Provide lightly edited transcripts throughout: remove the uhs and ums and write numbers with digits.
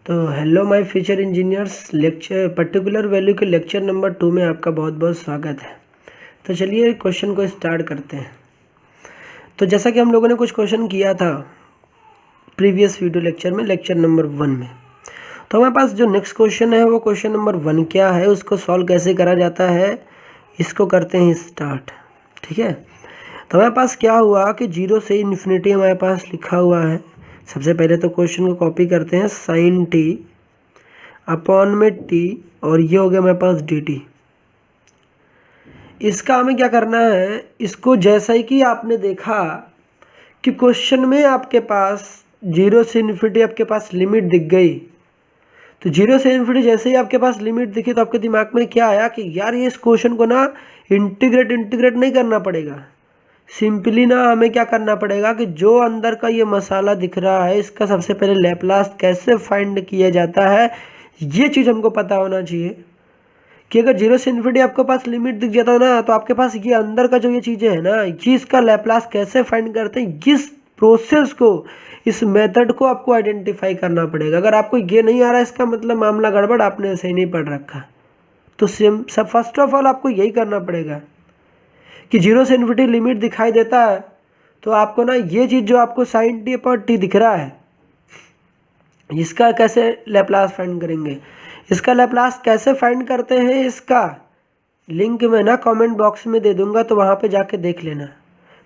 तो hello my future engineers, lecture particular value के lecture number 2 में आपका बहुत बहुत स्वागत है। तो चलिए क्वेश्चन को स्टार्ट करते हैं। तो जैसा कि हम लोगों ने कुछ क्वेश्चन किया था प्रीवियस वीडियो लेक्चर में, लेक्चर नंबर 1 में, तो हमारे पास जो नेक्स्ट क्वेश्चन है वो क्वेश्चन नंबर 1 क्या है, उसको सॉल्व कैसे करा जाता है, इसको करते हैं स्टार्ट। ठीक है, तो हमारे पास क्या हुआ कि 0 से इन्फिनिटी हमारे पास लिखा हुआ है। सबसे पहले तो क्वेश्चन को कॉपी करते हैं, साइन टी अपॉन में टी, और ये हो गया हमारे पास डी टी। इसका हमें क्या करना है, इसको जैसा ही कि आपने देखा कि क्वेश्चन में आपके पास 0 से इन्फिनिटी आपके पास लिमिट दिख गई, तो 0 से इन्फिनिटी जैसे ही आपके पास लिमिट दिखी तो आपके दिमाग में क्या आया कि यार ये इस क्वेश्चन को ना इंटीग्रेट नहीं करना पड़ेगा, सिंपली ना हमें क्या करना पड़ेगा कि जो अंदर का ये मसाला दिख रहा है इसका सबसे पहले लैप्लास कैसे फाइंड किया जाता है, ये चीज़ हमको पता होना चाहिए। कि अगर 0 से इन्फिनिटी आपके पास लिमिट दिख जाता है ना, तो आपके पास ये अंदर का जो ये चीज़ें है ना, ये इसका लैप्लास कैसे फाइंड करते हैं, इस प्रोसेस को, इस मेथड को आपको आइडेंटिफाई करना पड़ेगा। अगर आपको ये नहीं आ रहा है, इसका मतलब मामला गड़बड़, आपने सही नहीं पढ़ रखा। तो सब फर्स्ट ऑफ ऑल आपको यही करना पड़ेगा कि 0 से इन्फिनिटी लिमिट दिखाई देता है तो आपको ना ये चीज़ जो आपको साइन टी अपॉन टी दिख रहा है, इसका कैसे लैप्लास फाइंड करेंगे। इसका लैप्लास कैसे फाइंड करते हैं, इसका लिंक मैं ना कमेंट बॉक्स में दे दूंगा, तो वहाँ पे जाके देख लेना।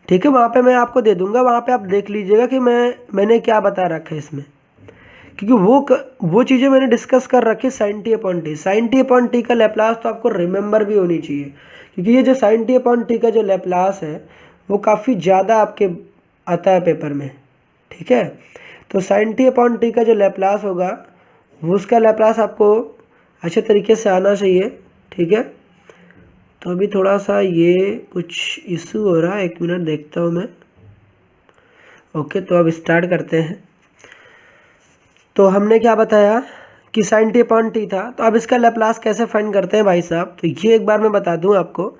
ठीक है, वहाँ पे मैं आपको दे दूंगा, वहाँ पे आप देख लीजिएगा कि मैंने क्या बता रखा है इसमें, क्योंकि वो चीज़ें मैंने डिस्कस कर रखी है। Sine t upon t, sine t upon t का लैप्लास तो आपको रिमेंबर भी होनी चाहिए, क्योंकि ये जो साइन टी अपॉन टी का जो लैप्लास है वो काफ़ी ज़्यादा आपके आता है पेपर में। ठीक है, तो साइन टी अपॉन टी का जो लैप्लास होगा वो उसका लैप्लास आपको अच्छे तरीके से आना चाहिए। ठीक है, तो अभी थोड़ा सा ये कुछ इशू हो रहा है, 1 मिनट देखता हूँ मैं। ओके, तो अब स्टार्ट करते हैं। तो हमने क्या बताया कि साइन टी अपॉन टी था, तो अब इसका लैप्लास कैसे फाइंड करते हैं भाई साहब, तो ये एक बार मैं बता दूं आपको।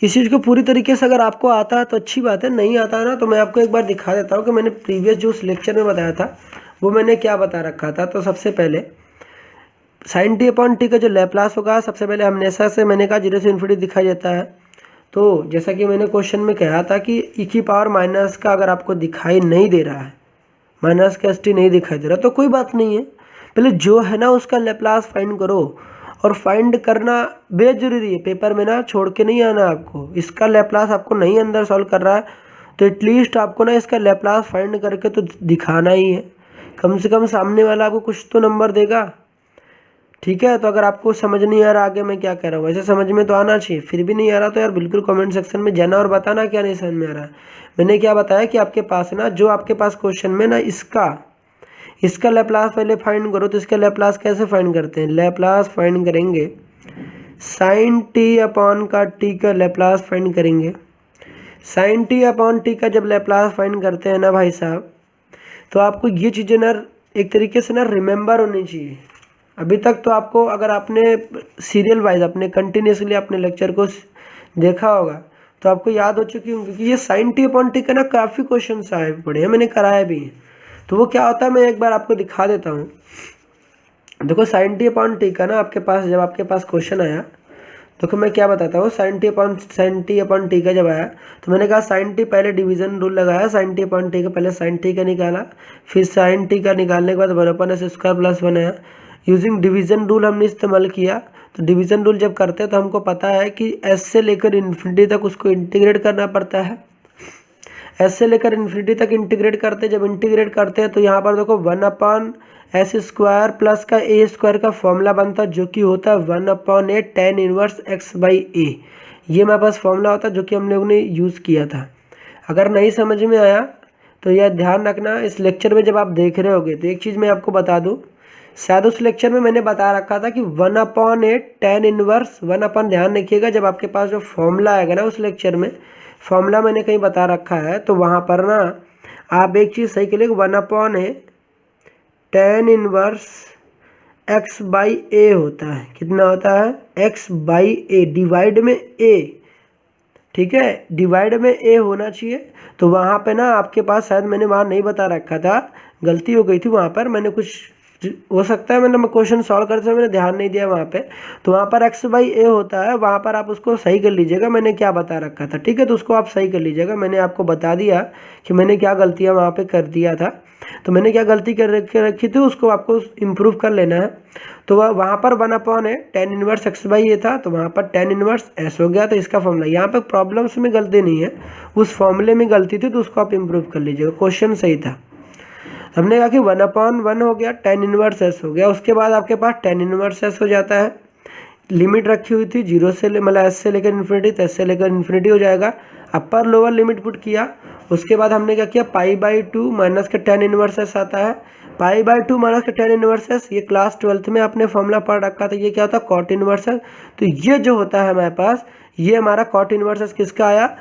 इस चीज़ को पूरी तरीके से अगर आपको आता है तो अच्छी बात है, नहीं आता है ना तो मैं आपको एक बार दिखा देता हूँ कि मैंने प्रीवियस जो उस लेक्चर में बताया था वो मैंने क्या बता रखा था। तो सबसे पहले साइन टी अपॉन टी का जो लैप्लास होगा, सबसे पहले हमेशा से मैंने कहा 0 से इन्फिनिटी दिखाई देता है। तो जैसा कि मैंने क्वेश्चन में कहा था कि ई की पावर माइनस का अगर आपको दिखाई नहीं दे रहा है, माइनस का एस टी नहीं दिखाई दे रहा, तो कोई बात नहीं है, पहले जो है ना उसका लैप्लास फाइंड करो। और फाइंड करना बेहद ज़रूरी है, पेपर में ना छोड़ के नहीं आना आपको। इसका लैप्लास आपको नहीं अंदर सॉल्व कर रहा है तो एटलीस्ट आपको ना इसका लैप्लास फाइंड करके तो दिखाना ही है, कम से कम सामने वाला आपको कुछ तो नंबर देगा। ठीक है, तो अगर आपको समझ नहीं आ रहा आगे मैं क्या कह रहा हूँ, वैसे समझ में तो आना चाहिए, फिर भी नहीं आ रहा तो यार बिल्कुल कमेंट सेक्शन में जाना और बताना क्या नहीं समझ में आ रहा है। मैंने क्या बताया कि आपके पास ना जो आपके पास क्वेश्चन में ना इसका लैप्लास पहले फाइंड करो। तो इसका लैप्लास कैसे फाइंड करते हैं, लैप्लास फाइंड करेंगे साइन टी अपॉन का टी का लैप्लास फाइंड करेंगे। साइन टी अपॉन टी का जब लैप्लास फाइंड करते हैं ना भाई साहब, तो आपको ये चीज़ें ना एक तरीके से ना रिमेंबर होनी चाहिए। अभी तक तो आपको, अगर आपने सीरियल वाइज अपने कंटिन्यूसली अपने लेक्चर को देखा होगा तो आपको याद हो चुकी होंगी, क्योंकि ये साइन टी अपॉन टी का ना काफ़ी क्वेश्चन आए पड़े हैं, मैंने कराया भी है। तो वो क्या होता है मैं एक बार आपको दिखा देता हूँ। देखो साइन टी अपॉन टी का ना आपके पास जब आपके पास क्वेश्चन आया, देखो मैं क्या बताता हूँ। साइन टी अपॉन टी का जब आया तो मैंने कहा साइन टी, पहले डिवीजन रूल लगाया, साइन टी अपॉन टी का पहले साइन टी का निकाला, फिर साइन टी का निकालने के बाद 1/s² प्लस बनाया। यूजिंग डिवीजन रूल हमने इस्तेमाल किया। तो डिवीजन रूल जब करते हैं तो हमको पता है कि एस से लेकर इन्फिनिटी तक उसको इंटीग्रेट करना पड़ता है। एस से लेकर इन्फिनिटी तक इंटीग्रेट करते हैं, जब इंटीग्रेट करते हैं तो यहाँ पर देखो 1/s² प्लस का a² का फॉर्मूला बनता है, जो कि होता है 1/a tan इनवर्स x/a। ये मेरे पास फॉर्मूला होता है जो कि हम लोगों ने यूज़ किया था। अगर नहीं समझ में आया तो यह ध्यान रखना, इस लेक्चर में जब आप देख रहे होगे तो एक चीज़ मैं आपको बता दूँ, शायद उस लेक्चर में मैंने बता रखा था कि 1/a tan इनवर्स 1/, ध्यान रखिएगा जब आपके पास जो फॉर्मूला आएगा ना उस लेक्चर में, फॉर्मूला मैंने कहीं बता रखा है तो वहाँ पर ना आप एक चीज़ सही के लिए 1/a tan इनवर्स x/a होता है। कितना होता है, x/a डिवाइड में a। ठीक है, डिवाइड में a होना चाहिए। तो वहाँ पे ना आपके पास शायद मैंने वहाँ नहीं बता रखा था, गलती हो गई थी वहाँ पर, मैंने कुछ हो सकता है मैं क्वेश्चन सॉल्व करते समय मैंने ध्यान नहीं दिया वहाँ पे, तो वहाँ पर x/a होता है, वहाँ पर आप उसको सही कर लीजिएगा, मैंने क्या बता रखा था, ठीक है। तो उसको आप सही कर लीजिएगा, मैंने आपको बता दिया कि मैंने क्या गलतियाँ वहाँ पे कर दिया था। तो मैंने क्या गलती कर रखी थी उसको आपको इम्प्रूव कर लेना है। तो वहाँ पर 1 है tan इनवर्स x/a था, तो वहाँ पर tan इनवर्स s हो गया। तो इसका फॉर्मूला यहाँ पे प्रॉब्लम्स में गलती नहीं है, उस फॉर्मूले में गलती थी, तो उसको आप इम्प्रूव कर लीजिएगा, क्वेश्चन सही था। हमने कहा कि 1/1 हो गया, tan इनवर्स s हो गया। उसके बाद आपके पास tan इनवर्स s हो जाता है, लिमिट रखी हुई थी 0 से मतलब s से लेकर इन्फिनिटी, तो s से लेकर इन्फिनिटी हो जाएगा। अपर लोअर लिमिट पुट किया, उसके बाद हमने क्या किया, π/2 माइनस का tan इनवर्स s आता है। π/2 माइनस का tan इनवर्स s, ये क्लास 12th में आपने फॉर्मूला पढ़ रखा था, ये क्या होता है, cot इनवर्स s। तो ये जो होता है हमारे पास, ये हमारा cot इनवर्स s किसका आया,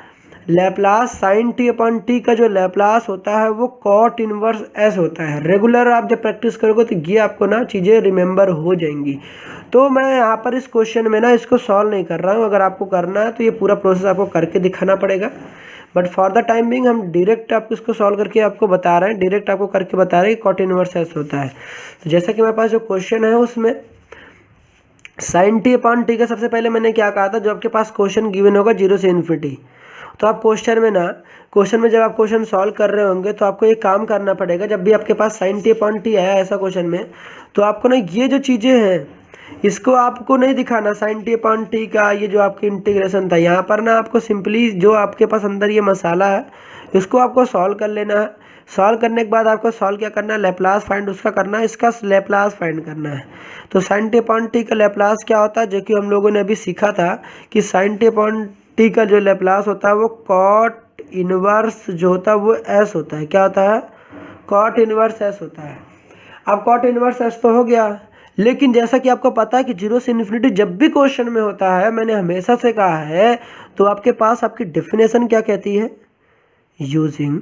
Laplace sine t upon t का जो लैप्लास होता है वो कॉट इनवर्स एस होता है। रेगुलर आप जब प्रैक्टिस करोगे तो ये आपको ना चीज़ें रिमेंबर हो जाएंगी। तो मैं यहाँ पर इस क्वेश्चन में ना इसको सॉल्व नहीं कर रहा हूँ, अगर आपको करना है तो ये पूरा प्रोसेस आपको करके दिखाना पड़ेगा, but for the time being हम डायरेक्ट आपको इसको सॉल्व करके आपको बता रहे हैं, डायरेक्ट आपको करके बता रहे हैं कि कॉट इनवर्स एस होता है। तो जैसा कि मेरे पास जो क्वेश्चन है उसमें साइन टी अपॉन टी का सबसे पहले मैंने क्या कहा था, जो आपके पास क्वेश्चन गिवन होगा 0 से इन्फिनिटी, तो आप क्वेश्चन में जब आप क्वेश्चन सॉल्व कर रहे होंगे तो आपको एक काम करना पड़ेगा, जब भी आपके पास साइन टी अपॉन टी आया ऐसा क्वेश्चन में, तो आपको ना ये जो चीज़ें हैं इसको आपको नहीं दिखाना, साइन टी अपॉन टी का ये जो आपकी इंटीग्रेशन था, यहाँ पर ना आपको सिंपली जो आपके पास अंदर ये मसाला है इसको आपको सॉल्व कर लेना है। सॉल्व करने के बाद आपको सॉल्व क्या करना है, लैप्लास फाइंड उसका करना है, इसका लैप्लास फाइंड करना है। तो साइन टी अपॉन टी का लैप्लास क्या होता है, जो कि हम लोगों ने अभी सीखा था कि साइन टी अपॉन टी का जो लैप्लास होता है वो कॉट इनवर्स जो होता है वो एस होता है। क्या होता है, कॉट इनवर्स एस होता है। अब कॉट इनवर्स एस तो हो गया, लेकिन जैसा कि आपको पता है कि 0 से इन्फिनिटी जब भी क्वेश्चन में होता है, मैंने हमेशा से कहा है, तो आपके पास आपकी डेफिनेशन क्या कहती है, यूजिंग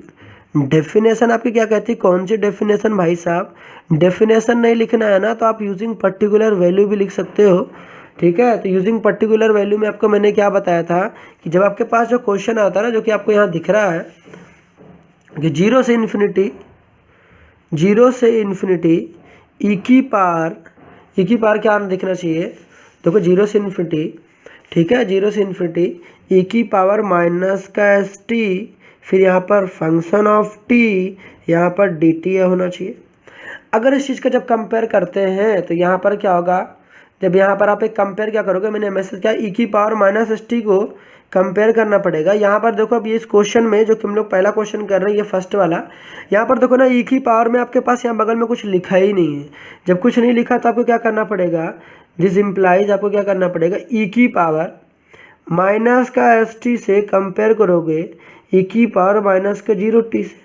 डेफिनेशन आपकी क्या कहती है, कौन सी डेफिनेशन भाई साहब, डेफिनेशन नहीं लिखना है ना तो आप यूजिंग पर्टिकुलर वैल्यू भी लिख सकते हो, ठीक है। तो यूजिंग पर्टिकुलर वैल्यू में आपको मैंने क्या बताया था कि जब आपके पास जो क्वेश्चन आता है ना, जो कि आपको यहाँ दिख रहा है कि 0 से इन्फिनिटी ई की पावर क्या दिखना चाहिए, देखो 0 से इन्फिनिटी, ठीक है, 0 से इन्फिनिटी ई की पावर माइनस का एस टी, फिर यहाँ पर फंक्शन ऑफ टी, यहाँ पर डी टी होना चाहिए। अगर इस चीज़ का जब कंपेयर करते हैं तो यहाँ पर क्या होगा, जब यहाँ पर आप एक कंपेयर क्या करोगे, मैंने मैसेज किया ई की पावर माइनस एस टी को कंपेयर करना पड़ेगा। यहाँ पर देखो अब ये इस क्वेश्चन में जो कि हम लोग पहला क्वेश्चन कर रहे हैं, ये फर्स्ट वाला, यहाँ पर देखो ना ई की पावर में आपके पास यहाँ बगल में कुछ लिखा ही नहीं है। जब कुछ नहीं लिखा तो आपको क्या करना पड़ेगा, दिस इम्प्लाइज आपको क्या करना पड़ेगा, ई की पावर माइनस का एस टी से कंपेयर करोगे ई की पावर माइनस का 0 टी से,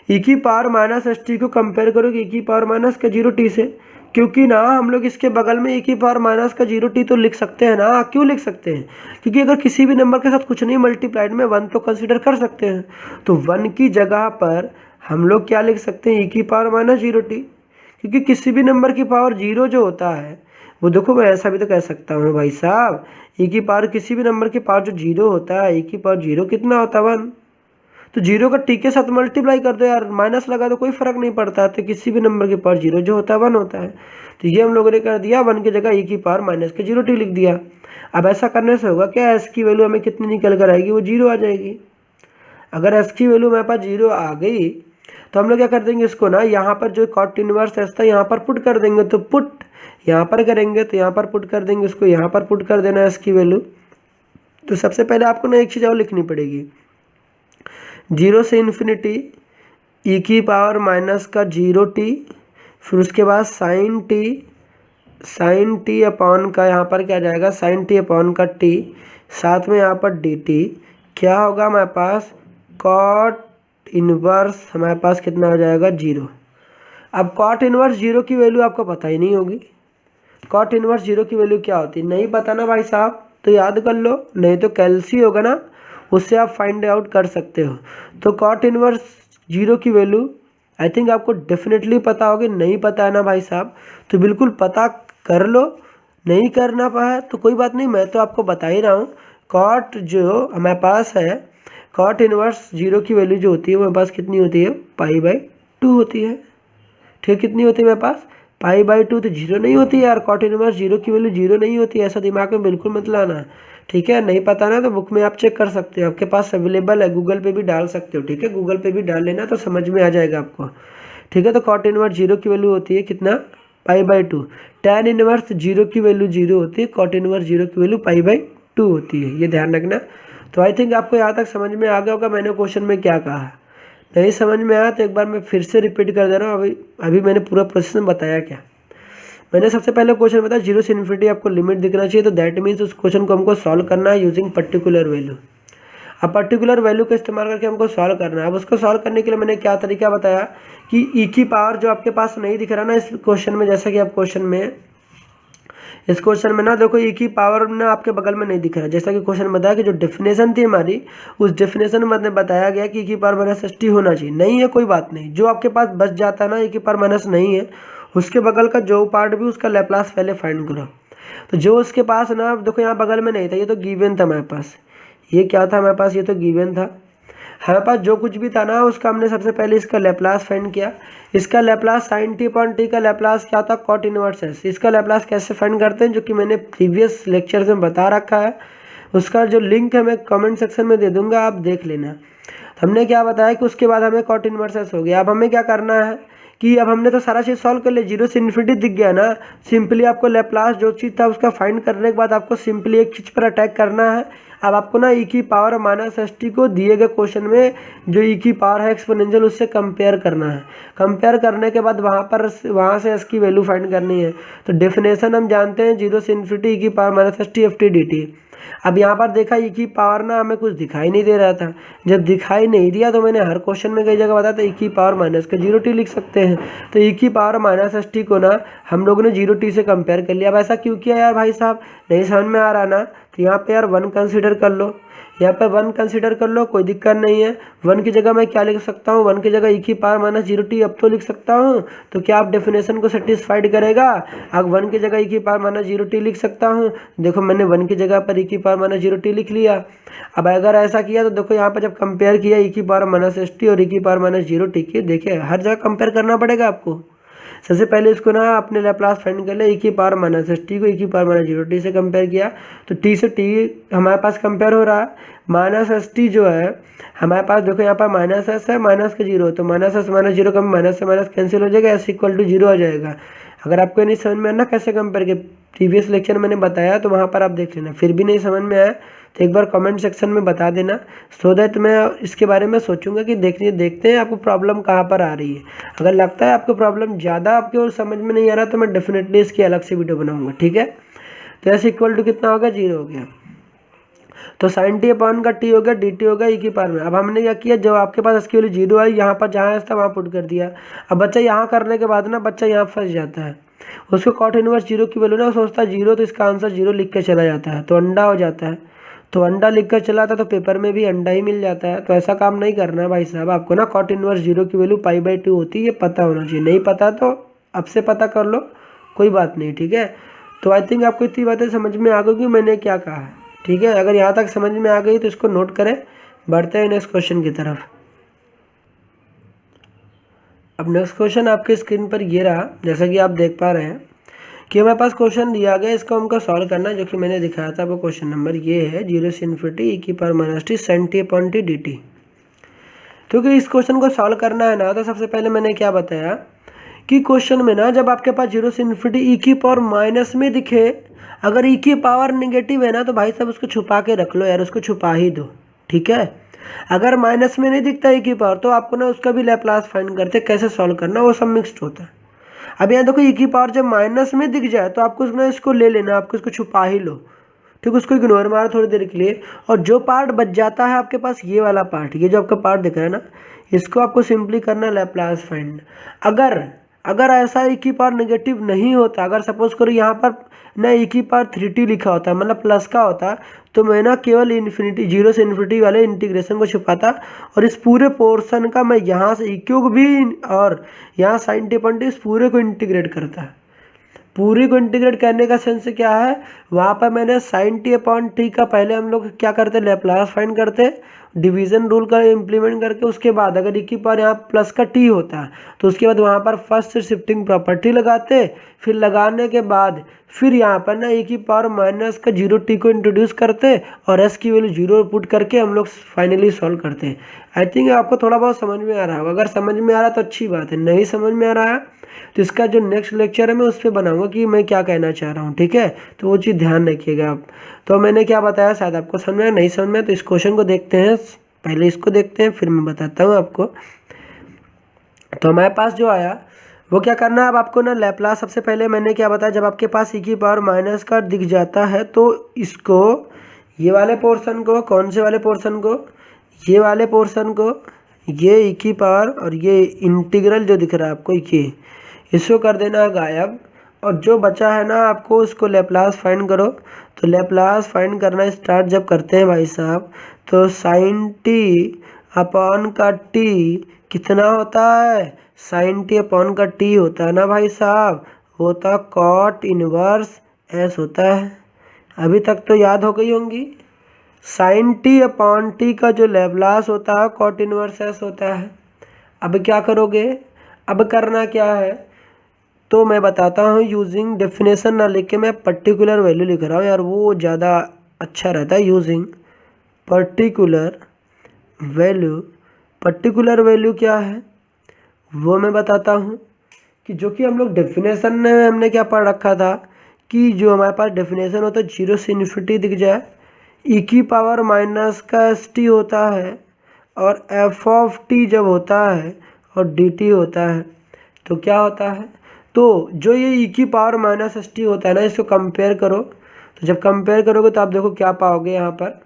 ई की पावर माइनस एस टी को कंपेयर करोगे ई की पावर माइनस का 0 टी से, क्योंकि ना हम लोग इसके बगल में ई की पावर माइनस का 0 टी तो लिख सकते हैं ना। क्यों लिख सकते हैं, क्योंकि अगर किसी भी नंबर के साथ कुछ नहीं मल्टीप्लाइड में 1 तो कंसीडर कर सकते हैं, तो 1 की जगह पर हम लोग क्या लिख सकते हैं, ई की पावर माइनस 0 टी, क्योंकि किसी भी नंबर की पावर 0 जो होता है वो, देखो मैं ऐसा भी तो कह सकता हूँ भाई साहब, ई की पावर किसी भी नंबर की पावर जो 0 होता है, ई की पावर 0 कितना होता है 1, तो 0 का टी के साथ मल्टीप्लाई कर दो यार, माइनस लगा दो कोई फर्क नहीं पड़ता, तो किसी भी नंबर के पावर 0 जो होता है 1 होता है। तो ये हम लोगों ने कर दिया, 1 की जगह ई की पावर माइनस के 0 टी लिख दिया। अब ऐसा करने से होगा क्या, एस की वैल्यू हमें कितनी निकल कर आएगी, वो 0 आ जाएगी। अगर एस की वैल्यू हमारे पास 0 आ गई तो हम लोग क्या कर देंगे, इसको ना यहाँ पर जो कॉट इनवर्स एस था यहाँ पर पुट कर देंगे, तो पुट यहाँ पर करेंगे तो यहाँ पर पुट कर देंगे, उसको यहाँ पर पुट कर देना है एस की वैल्यू। तो सबसे पहले आपको ना एक चीज़ और लिखनी पड़ेगी, 0 से इन्फिनिटी ई की पावर माइनस का 0 टी, फिर उसके बाद साइन टी अपॉन का यहाँ पर क्या जाएगा, साइन टी अपॉन का टी, साथ में यहाँ पर डी टी, क्या होगा हमारे पास, कॉट इनवर्स हमारे पास कितना हो जाएगा 0। अब कॉट इनवर्स 0 की वैल्यू आपको पता ही नहीं होगी, कॉट इनवर्स 0 की वैल्यू क्या होती है नहीं पता ना भाई साहब, तो याद कर लो, नहीं तो कैलसी होगा ना उससे आप फाइंड आउट कर सकते हो। तो कॉट इनवर्स 0 की वैल्यू आई थिंक आपको डेफिनेटली पता होगी, नहीं पता है ना भाई साहब तो बिल्कुल पता कर लो, नहीं करना पाया तो कोई बात नहीं, मैं तो आपको बता ही रहा हूँ। कॉट जो हमारे पास है, कॉट इनवर्स 0 की वैल्यू जो होती है हमारे पास कितनी होती है, π/2 होती है, ठीक, कितनी होती है मेरे पास π/2 तो जीरो नहीं होती यार, कॉट इनवर्स जीरो की वैल्यू जीरो नहीं होती, ऐसा दिमाग में बिल्कुल मत लाना। ठीक है, नहीं पता ना तो बुक में आप चेक कर सकते हो, आपके पास अवेलेबल है, गूगल पे भी डाल सकते हो। ठीक है, गूगल पे भी डाल लेना तो समझ में आ जाएगा आपको। ठीक है, तो कॉट इनवर्स जीरो की वैल्यू होती है कितना, π/2। टैन इनवर्स जीरो की वैल्यू जीरो होती है, कॉट इनवर्स जीरो की वैल्यू π/2 होती है, ये ध्यान रखना। तो आई थिंक आपको यहाँ तक समझ में आ गया होगा मैंने क्वेश्चन में क्या कहा है। नहीं समझ में आया तो एक बार मैं फिर से रिपीट कर दे रहा हूँ। अभी मैंने पूरा प्रोसेस बताया क्या। मैंने सबसे पहले क्वेश्चन बताया जीरो से इन्फिनिटी आपको लिमिट दिखना चाहिए, तो दैट मीन्स उस क्वेश्चन को हमको सॉल्व करना है यूजिंग पर्टिकुलर वैल्यू। अब पर्टिकुलर वैल्यू का इस्तेमाल करके हमको सॉल्व करना है। अब उसको सॉल्व करने के लिए मैंने क्या तरीका बताया कि ई की पावर जो आपके पास नहीं दिख रहा ना इस क्वेश्चन में, जैसा कि आप क्वेश्चन में इस क्वेश्चन में ना देखो ई की पावर ना आपके बगल में नहीं दिख रहा, जैसा कि क्वेश्चन बताया कि जो डेफिनेशन थी हमारी उस डेफिनेशन में बताया गया कि ई की पावर माइनस एस टी होना चाहिए। नहीं है कोई बात नहीं, जो आपके पास बच जाता है ना ई की पावर माइनस नहीं है उसके बगल का जो पार्ट भी उसका लैप्लास पहले फाइंड करो। तो जो उसके पास ना देखो यहाँ बगल में नहीं था, ये तो गिवन था हमारे पास, ये क्या था हमारे पास, ये तो गिवन था हमारे पास। जो कुछ भी था ना उसका हमने सबसे पहले इसका लैप्लास फाइंड किया। इसका Laplace sine t upon t का लैप्लास क्या था, कॉट इनवर्स एस। इसका लैप्लास कैसे फाइंड करते हैं जो कि मैंने प्रीवियस लेक्चर में बता रखा है, उसका जो लिंक है मैं कमेंट सेक्शन में दे दूंगा, आप देख लेना। हमने क्या बताया कि उसके बाद हमें कॉट इनवर्स एस हो गया। अब हमें क्या करना है कि अब हमने तो सारा चीज़ सॉल्व कर लिया, जीरो से इन्फिनिटी दिख गया ना, सिंपली आपको लैप्लास जो चीज़ था उसका फाइंड करने के बाद आपको सिंपली एक चीज़ पर अटैक करना है। अब आपको ना ई की पावर माइनस एस टी को दिए गए क्वेश्चन में जो ई की पावर है एक्सपोनेंशियल उससे कंपेयर करना है। कंपेयर करने के बाद वहाँ से एस की वैल्यू फाइंड करनी है। तो डेफिनेशन हम जानते हैं जीरो से इन्फिनिटी ई की power minus S T F T d T. अब यहाँ पर देखा ई की पावर ना हमें कुछ दिखाई नहीं दे रहा था, जब दिखाई नहीं दिया तो मैंने हर क्वेश्चन में कई जगह बताया था ई की पावर माइनस का जीरो टी लिख सकते हैं। तो ई की पावर माइनस एस टी को ना हम लोगों ने जीरो टी से कंपेयर कर लिया। अब ऐसा क्यों किया यार भाई साहब, नहीं समझ में आ रहा ना, तो यहाँ पे यार वन कंसिडर कर लो, यहाँ पे वन कंसिडर कर लो, कोई दिक्कत नहीं है। वन की जगह मैं क्या लिख सकता हूँ, वन की जगह ई की पावर माइनस जीरो टी अब तो लिख सकता हूँ। तो क्या आप डेफिनेशन को सेटिस्फाइड करेगा, अब वन की जगह ई की पावर माइनस जीरो टी लिख सकता हूँ। देखो मैंने वन की जगह पर ई की पावर माइनस जीरो टी लिख लिया। अब अगर ऐसा किया तो देखो यहाँ पर जब कंपेयर किया ई की पावर माइनस एस टी और ई की पावर माइनस जीरो टी की, देखिए हर जगह कंपेयर करना पड़ेगा आपको। सबसे पहले इसको ना अपने लैप्लास फाइंड कर ले, ई की पावर माइनस एस टी को ई की पावर माइनस जीरो टी से कंपेयर किया, तो टी से टी हमारे पास कंपेयर हो रहा है। माइनस एस टी जो है हमारे पास देखो यहाँ पर माइनस एस है, माइनस का जीरो, तो माइनस एस माइनस जीरो का माइनस से माइनस कैंसिल हो जाएगा, एस इक्वल टू जीरो आ जाएगा। अगर आपको नहीं समझ में आना कैसे कंपेयर के प्रीवियस लेक्चर मैंने बताया तो वहाँ पर आप देख लेना। फिर भी नहीं समझ में आया तो एक बार कमेंट सेक्शन में बता देना, सो दैट मैं इसके बारे में सोचूंगा कि देखते हैं आपको प्रॉब्लम कहाँ पर आ रही है। अगर लगता है आपको प्रॉब्लम ज़्यादा आपके और समझ में नहीं आ रहा तो मैं डेफिनेटली इसकी अलग से वीडियो बनाऊंगा। ठीक है, तो एस इक्वल टू कितना होगा, जीरो हो गया, तो साइन टी अपॉन का टी हो गया, डी टी होगा ई की पावर में। अब हमने क्या किया, जब आपके पास इसकी वैल्यू जीरो आई यहाँ पर जहाँ था वहाँ पुट कर दिया। अब बच्चा यहाँ करने के बाद ना बच्चा यहाँ फंस जाता है, उसको कॉट इनवर्स जीरो की वैल्यू ना सोचता है जीरो, तो इसका आंसर जीरो लिख के चला जाता है, तो अंडा हो जाता है। तो अंडा लिख कर चला था तो पेपर में भी अंडा ही मिल जाता है। तो ऐसा काम नहीं करना है भाई साहब, आपको ना कॉट इनवर्स जीरो की वैल्यू π/2 होती है, ये पता होना चाहिए। नहीं पता तो अब से पता कर लो, कोई बात नहीं। ठीक है, तो आई थिंक आपको इतनी बातें समझ में आ गई कि मैंने क्या कहा है। ठीक है, अगर यहाँ तक समझ में आ गई तो इसको नोट करें, बढ़ते हैं नेक्स्ट क्वेश्चन की तरफ। अब नेक्स्ट क्वेश्चन आपके स्क्रीन पर ये रहा, जैसा कि आप देख पा रहे हैं कि हमारे पास क्वेश्चन दिया गया, इसको हमको सॉल्व करना है, जो कि मैंने दिखाया था। वो क्वेश्चन नंबर ये है, जीरो से इन्फिनिटी ई की power minus t sine t upon t d t. क्योंकि इस क्वेश्चन को सॉल्व करना है ना, तो सबसे पहले मैंने क्या बताया कि क्वेश्चन में ना जब आपके पास जीरो से इन्फिनिटी ई की पावर माइनस में दिखे, अगर ई की पावर नेगेटिव है ना तो भाई साहब उसको छुपा के रख लो यार, उसको छुपा ही दो। ठीक है, अगर माइनस में नहीं दिखता ई की पावर तो आपको ना उसका भी लैप्लास फाइंड करते, कैसे सॉल्व करना वो सब मिक्स्ड होता है। अब यहाँ देखो ई की पावर जब माइनस में दिख जाए तो आपको ना इसको ले लेना, आपको इसको छुपा ही लो। ठीक, उसको इग्नोर मारो थोड़ी देर के लिए, और जो पार्ट बच जाता है आपके पास ये वाला पार्ट, ये जो आपका पार्ट दिख रहा है ना, इसको आपको सिंपली करना है लैप्लास फाइंड। अगर ऐसा ई की पावर नेगेटिव नहीं होता, अगर सपोज करो यहाँ पर ना ई की पावर 3t लिखा होता मतलब प्लस का होता, तो मैं ना केवल इन्फिनिटी जीरो से इन्फिनिटी वाले इंटीग्रेशन को छुपाता और इस पूरे पोर्शन का मैं यहाँ से ई क्यूब भी और यहाँ साइन टी अपॉन टी इस पूरे को इंटीग्रेट करता, पूरी को इंटीग्रेट करने का सेंस क्या है, वहाँ पर मैंने साइन टी अपॉन टी का पहले हम लोग क्या करते, लैप्लास फाइंड करते, डिवीजन रूल का इम्प्लीमेंट करके उसके बाद अगर e की पावर यहाँ प्लस का t होता है तो उसके बाद वहाँ पर फर्स्ट शिफ्टिंग प्रॉपर्टी लगाते, फिर लगाने के बाद फिर यहाँ पर ना e की पावर माइनस का 0t को इंट्रोड्यूस करते और s की वैल्यू 0 पुट करके हम लोग फाइनली सॉल्व करते। आई थिंक आपको थोड़ा बहुत समझ में आ रहा होगा, अगर समझ में आ रहा तो अच्छी बात है, नहीं समझ में आ रहा है तो इसका जो नेक्स्ट लेक्चर है मैं उस पर बनाऊंगा कि मैं क्या कहना चाह रहा हूँ, ठीक है। तो वो चीज़ ध्यान रखिएगा आप। तो मैंने क्या बताया शायद आपको समझ में, नहीं समझ में तो इस क्वेश्चन को देखते हैं, पहले इसको देखते हैं फिर मैं बताता हूँ आपको। तो हमारे पास जो आया वो क्या करना है, अब आपको ना लैप्लास, सबसे पहले मैंने क्या बताया, जब आपके पास e की पावर माइनस का दिख जाता है तो इसको, ये वाले पोर्शन को, कौन से वाले पोर्शन को, ये वाले पोर्शन को, ये e की पावर और ये इंटीग्रल जो दिख रहा है आपको ये, इसको कर देना गायब। और जो बचा है ना आपको उसको लैप्लास फाइंड करो। तो लैप्लास फाइंड करना स्टार्ट जब करते हैं भाई साहब, तो साइन टी अपॉन का टी कितना होता है, साइन टी अपॉन का टी होता है ना भाई साहब, होता कॉट इनवर्स एस होता है। अभी तक तो याद हो गई होंगी। साइन टी अपॉन टी का जो लैप्लास होता है कॉट इनवर्स एस होता है। अब क्या करोगे, अब करना क्या है तो मैं बताता हूँ, यूजिंग डेफिनेशन ना लिख के मैं पर्टिकुलर वैल्यू लिख रहा हूँ यार, वो ज़्यादा अच्छा रहता है। Using particular value, particular value क्या है वो मैं बताता हूँ कि जो कि हम लोग डेफिनेशन में हमने क्या पढ़ रखा था कि जो हमारे पास डेफिनेशन होता है 0 से इन्फिनिटी दिख जाए, e की पावर माइनस का st होता है और f ऑफ t जब होता है और dt होता है तो क्या होता है, तो जो ये e की पावर माइनस st होता है ना, इसको कंपेयर करो। तो जब कंपेयर करोगे तो आप देखो क्या पाओगे, यहाँ पर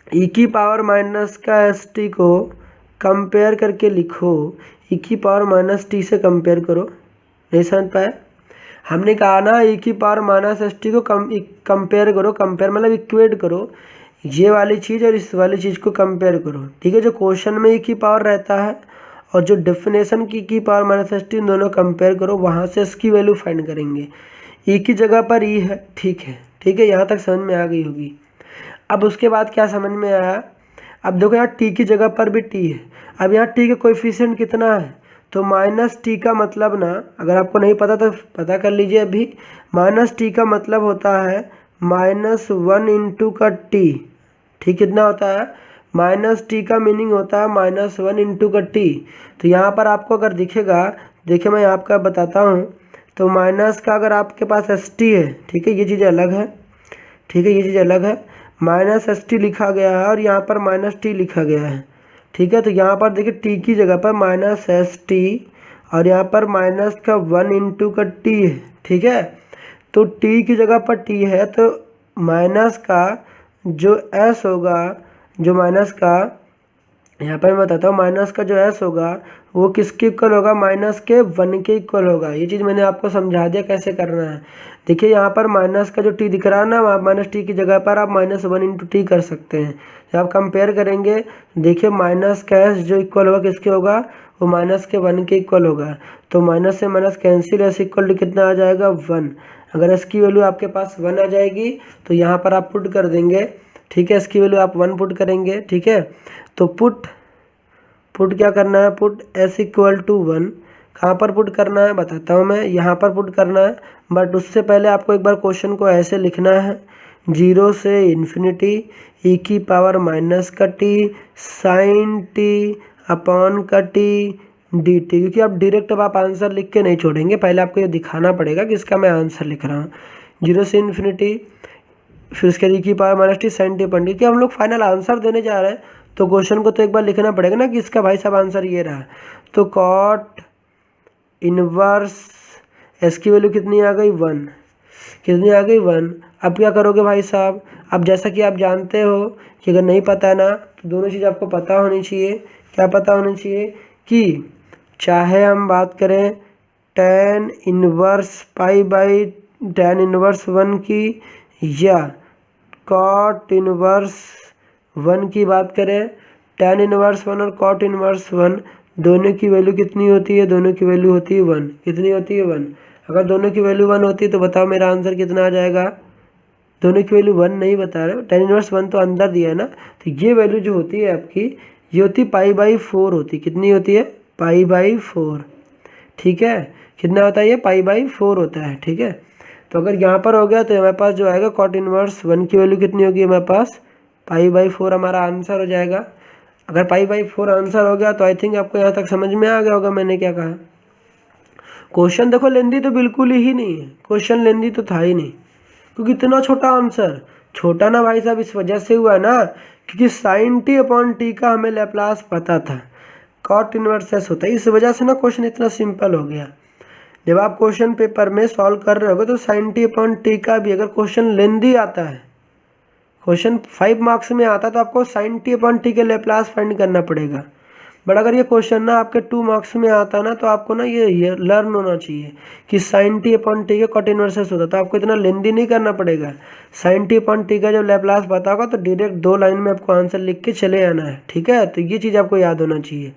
e की पावर माइनस का st को कंपेयर करके लिखो, e की पावर माइनस t से कंपेयर करो। नहीं समझ पाए, हमने कहा ना e की पावर माइनस st को कंपेयर करो, कंपेयर मतलब इक्वेट करो, ये वाली चीज़ और इस वाली चीज़ को कंपेयर करो, ठीक है। जो क्वेश्चन में e की पावर रहता है और जो डेफिनेशन की पावर माइनस st, इन दोनों कंपेयर करो, वहाँ से इसकी वैल्यू फाइंड करेंगे। e की जगह पर e है, ठीक है, ठीक है, यहाँ तक समझ में आ गई होगी। अब उसके बाद क्या समझ में आया, अब देखो यहाँ t की जगह पर भी t है। अब यहाँ t का कोएफिशिएंट कितना है, तो माइनस टी का मतलब ना, अगर आपको नहीं पता तो पता कर लीजिए अभी, माइनस टी का मतलब होता है -1 इंटू का टी, ठीक, कितना होता है, माइनस टी का मीनिंग होता है -1 इंटू का टी। तो यहाँ पर आपको अगर दिखेगा, देखिए मैं आपका बताता हूँ, तो माइनस का अगर आपके पास एस टी है, ठीक है, ये चीज़ अलग है, ठीक है, ये चीज़ अलग है, माइनस एस टी लिखा गया है और यहाँ पर माइनस टी लिखा गया है, ठीक है। तो यहाँ पर देखिए टी की जगह पर माइनस एस टी और यहाँ पर माइनस का 1 इंटू का टी है, ठीक है। तो टी की जगह पर टी है तो माइनस का जो एस होगा, जो माइनस का, यहाँ पर मैं बताता हूँ, माइनस का जो एस होगा वो किसके इक्वल होगा, माइनस के 1 के इक्वल होगा। ये चीज़ मैंने आपको समझा दिया कैसे करना है। देखिए यहाँ पर माइनस का जो टी दिख रहा है ना, वहाँ माइनस टी की जगह पर आप -1 इंटू टी कर सकते हैं। जब आप कंपेयर करेंगे देखिए माइनस का एस जो इक्वल होगा किसके होगा, वो माइनस के 1 के इक्वल होगा। तो माइनस से minus cancel, s equal to कितना आ जाएगा 1। अगर एस की वैल्यू आपके पास 1 आ जाएगी तो यहाँ पर आप पुट कर देंगे, ठीक है, एस की वैल्यू आप 1 पुट करेंगे, ठीक है। तो पुट क्या करना है, पुट एस इक्वल टू 1, कहाँ पर पुट करना है बताता हूँ मैं, यहाँ पर पुट करना है। बट उससे पहले आपको एक बार क्वेश्चन को ऐसे लिखना है, 0 से इन्फिनिटी e की पावर माइनस का टी साइन टी अपॉन का टी डी टी, क्योंकि आप डायरेक्ट अब आप आंसर लिख के नहीं छोड़ेंगे, पहले आपको ये दिखाना पड़ेगा कि इसका मैं आंसर लिख रहा हूँ। 0 से इन्फिनिटी, फिर उसके e की power minus t sine t upon t, कि हम लोग फाइनल आंसर देने जा रहे हैं तो क्वेश्चन को तो एक बार लिखना पड़ेगा ना कि इसका भाई साहब आंसर ये रहा। तो कॉट इनवर्स एस की वैल्यू कितनी आ गई 1, कितनी आ गई 1। अब क्या करोगे भाई साहब, अब जैसा कि आप जानते हो कि अगर नहीं पता ना तो दोनों चीज़ आपको पता होनी चाहिए। क्या पता होनी चाहिए कि चाहे हम बात करें tan inverse pi by tan inverse 1 की या कॉट इनवर्स 1 की बात करें, tan इनवर्स 1 और कॉट इनवर्स 1 दोनों की वैल्यू कितनी होती है, दोनों की वैल्यू होती है 1, कितनी होती है 1। अगर दोनों की वैल्यू 1 होती तो बताओ मेरा आंसर कितना आ जाएगा। दोनों की वैल्यू 1 नहीं बता रहे, tan इनवर्स 1 तो अंदर दिया है ना, तो ये वैल्यू जो होती है आपकी, ये होती π/4 होती। कितनी होती है? π/4। ठीक है, कितना होता है ये? π/4 होता है। ठीक है, तो अगर यहाँ पर हो गया तो हमारे पास जो आएगा cot इनवर्स 1 की वैल्यू कितनी होगी हमारे पास? π/4 हमारा आंसर हो जाएगा। अगर π/4 आंसर हो गया तो आई थिंक आपको यहाँ तक समझ में आ गया होगा मैंने क्या कहा। क्वेश्चन देखो लेंदी तो बिल्कुल ही नहीं है, क्वेश्चन लेंदी तो था ही नहीं, क्योंकि इतना छोटा आंसर। छोटा ना भाई साहब इस वजह से हुआ ना, क्योंकि sin t/t का हमें लैप्लास पता था, cot इनवर्स s होता है, इस वजह से ना क्वेश्चन इतना सिंपल हो गया। जब आप क्वेश्चन पेपर में सॉल्व कर रहे होगे तो sin t/t का भी अगर क्वेश्चन लेंदी आता है, क्वेश्चन 5 मार्क्स में आता है, तो आपको sin t/t के लैप्लास फाइंड करना पड़ेगा। बट अगर ये क्वेश्चन ना आपके 2 मार्क्स में आता ना, तो आपको ना ये लर्न होना चाहिए कि sin t/t के cot इनवर्स s होता है, तो आपको इतना लेंदी नहीं करना पड़ेगा। sin t/t का जब लैप्लास पता होगा तो डायरेक्ट 2 लाइन में आपको आंसर लिख के चले आना है। ठीक है, तो ये चीज़ आपको याद होना चाहिए।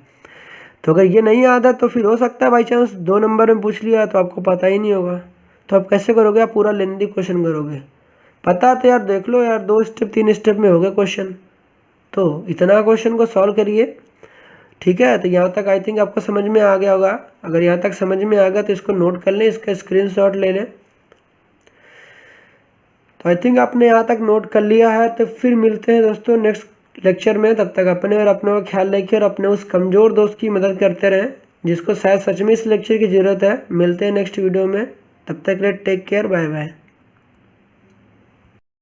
तो अगर ये नहीं याद है तो फिर हो सकता है बाई चांस 2 नंबर में पूछ लिया तो आपको पता ही नहीं होगा, तो आप कैसे करोगे? आप पूरा लेंदी क्वेश्चन करोगे। पता तो यार देख लो यार, 2 स्टेप 3 स्टेप में हो गए क्वेश्चन, तो इतना क्वेश्चन को सॉल्व करिए। ठीक है, तो यहाँ तक आई थिंक आपको समझ में आ गया होगा। अगर यहाँ तक समझ में आ गया तो इसको नोट कर लें, इसका स्क्रीनशॉट ले लें। तो आई थिंक आपने यहाँ तक नोट कर लिया है। तो फिर मिलते हैं दोस्तों नेक्स्ट लेक्चर में। तब तक अपने और अपनों का ख्याल रखिए और अपने उस कमज़ोर दोस्त की मदद करते रहें जिसको शायद सच में इस लेक्चर की ज़रूरत है। मिलते हैं नेक्स्ट वीडियो में, तब तक के लिए टेक केयर, बाय बाय।